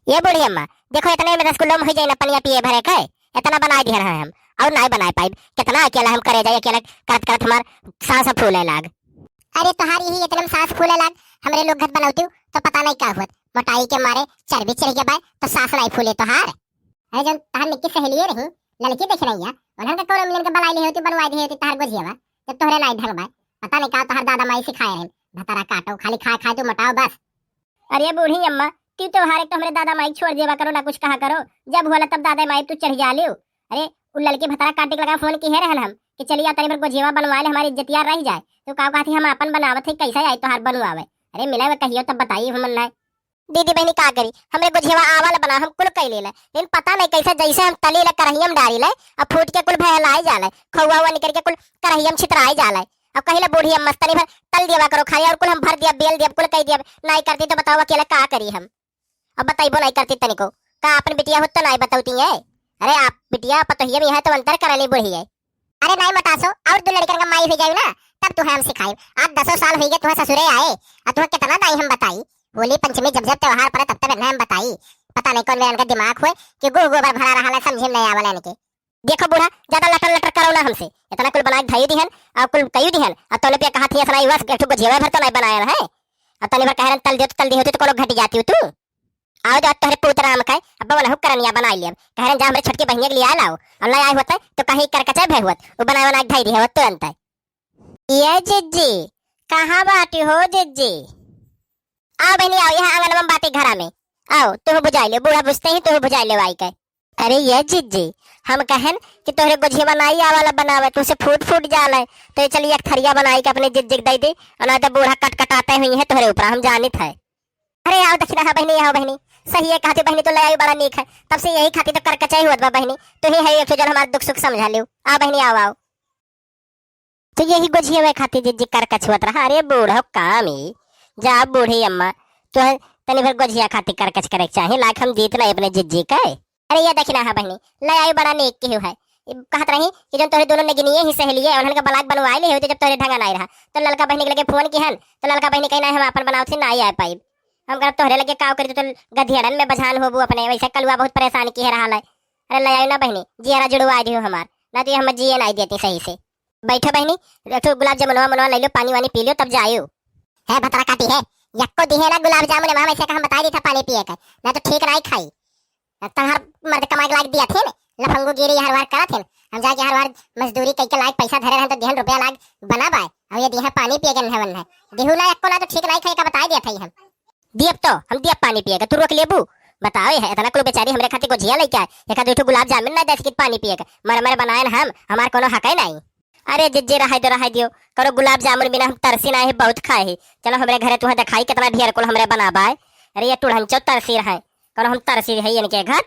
ये बूढ़ी अम्मा, देखो इतने में रसगुल्ला में हो जाए ना पनिया पिए भरे के, इतना बना दिया है हम, और नहीं बना पाए। कितना अकेला हम करे जाए, अकेला करत करत हमार सांस फूले लाग। अरे तुम्हारी ही इतने में सांस फूले लाग, हमरे लोग घर बनावती तो पता नहीं क्या हुआ, मोटाई के मारे चर्बी चढ़ गया बाय तो सांस नहीं फूले तो हार। अरे जब तहार निक्की सहेली रही लड़की देख रही है, उन्हें का कोन मिलन के बनाई ली होती, बनवाई दी होती तहार गोजियावा, जब तोहरे नहीं ढंग बाय। पता नहीं का तहार दादा माई सिखाए रहे, भतारा काटो खाली खा खा तो मोटाओ बस। अरे बूढ़ी अम्मा, तू तो हर एक तो हमरे दादा माई छोड़ देवा करो, ना कुछ कहा करो, जब होला तब दादा माई तू चढ़ जा लियो। अरे उ लड़की भतारा काटे के लगा फोन की है रहल हम कि चलिए तनी पर गोजियावा बनवा ले, हमारी इज्जत यार रह जाए। तो का कहती हम अपन बनावत है, कैसे आई तो हर बनवावे। अरे मिला कहियो तब बताइए हम ना। दीदी बहनी का करी, हमरे गोजियावा आवाल बना हम कुल कई ले, लेकिन पता नहीं कैसे जैसे हम तली ले करहियम डारी ले, अब फूट के कुल भहलाई जाले, खौवा हुआ निकल के कुल करहियम छितराई जाले। अब कहिले बूढ़ी अम्मा तनी भर तल देवा करो खाली, और कुल हम भर दिया बेल दिया कुल कह दिया। नहीं करती तो बताओ अकेला का करी हम। अब बताइबो नहीं करती तनिको का अपन बिटिया होत तो नहीं बताऊती है। अरे आप बिटिया पतोहिया भी है तो अंतर करली बुढ़ी है। अरे नहीं मटासो, और दो लड़कन का माई हो जाए ना तब तू हम सिखाई। आज 10 साल हो गए तुम्हें ससुरे आए, और तुम्हें कितना दाई हम बताई। होली पंचमी जब जब त्योहार पड़े तब तब हम बताई। पता नहीं कौन का दिमाग हुए कि गोबर भरा रहा है, समझे नहीं आवला इनके। देखो बूढ़ा, ज्यादा लटर लटर करो ना हमसे, इतना कुल बना धाई दिहन और कुल कयू दिहन, और तोले पे कहा थी असला युवा के ठुक जीवा भर तो नहीं बनाया है। और तने भर कहरन तल दी होती तो कोनो घट जाती तू। आओ जा तोहरे पुत्र राम का अब बोला हुक करनिया बना लिया, कहरन जा हमरे छटके बहिया के लिए लाओ, और ले आए होता तो कहीं करकचे भे हुत वो बनाए बना धाई दी है तुरंत। ये जिज्जी कहां बाटी हो जिज्जी? आओ बहनी आओ, यहाँ आंगन में बातें घरा में आओ, तुम बुझा ले, बूढ़ा बुझते ही तुम बुझा ले आई के। अरे ये जिज्जी हम कहन कि तोहरे गोझी बनाई आवाला बनावे, तुसे फूट फूट जाले तो चलिए एक थरिया बनाई के अपने जिज्जी दे दे, और ना तो बूढ़ा कट कटाते हुई है तोहरे ऊपर हम जानित है। अरे आओ दक्षिणा है बहनी, आओ बहनी, सही है कहती बहनी, तो ले आई बड़ा नीक है, तब से यही खाती तो कर कचाई हुआ बा बहनी, तो ही है एक जन हमारा दुख सुख समझा लियो। आ बहनी आओ आओ, तो यही गोझी में खाती जिज्जी कर कछुआत रहा। अरे बूढ़ा काम ही जा बूढ़ी अम्मा, तो तनी भर गोझिया खाती कर कच करे चाहे लाख हम जीत नहीं अपने जिज्जी का। अरे ये देखना है बहनी, ले आई बड़ा नेक की है, कहत रही कि जब तोरे दोनों नगिनिए ही सहेलिए उन्हन का बलाक बनवाई ले होते, जब तोरे ढंगा नहीं रहा तो लड़का बहनी के लगे फोन की हन, तो लड़का बहनी कहना हम अपन बनाओ थे ना आ पाई। हम कर तोहरे लगे काव करी तो गधियड़न में बझान होबू अपने, वैसे कलुआ बहुत परेशान की है रहा है। अरे ले आई ना बहनी, जियारा जुड़वा दियो हमार, ना तो हम जिए नहीं देती सही से। बैठो बहनी, तो गुलाब जामुनवा मनवा ले लो, पानी वानी पी लो तब जाइयो। है भतरा काटी है यक्को दिहे ना गुलाब जामुन, वहां वैसे का हम बता दी था पानी पिए का, ना तो ठीक नहीं खाई। तहर मर्द कमाई के लायक दिया थे ने, लफंगू गिरी हर बार करा थे, हम जाके हर बार मजदूरी कई के लायक पैसा धरे रहन तो दिहन रुपया लाग बना बाय, अब ये दिहे पानी पिए के नहवन है दिहु ना एको ना तो ठीक नहीं खाई का बता दिया था हम। दियब तो हम दियब पानी पिएगा, तू रोक लेबू बताओ है इतना कुल बेचारी हमरे खातिर गोझिया लेके आए, एक आध गुलाब जामुन ना 10 किट पानी पिएगा, मर मर बनाए हम हमार कोनो हक नहीं। अरे जिज्जे रहा दियो करो, गुलाब जामुन बिना हम तरसी ना है बहुत खाए है, चलो हमरे घरे तुहा दिखाई कितना ढेर कुल हमरे बनाबाए। अरे ये टुढ़ंचो तरसी रहे करो, हम तरसी है इनके घर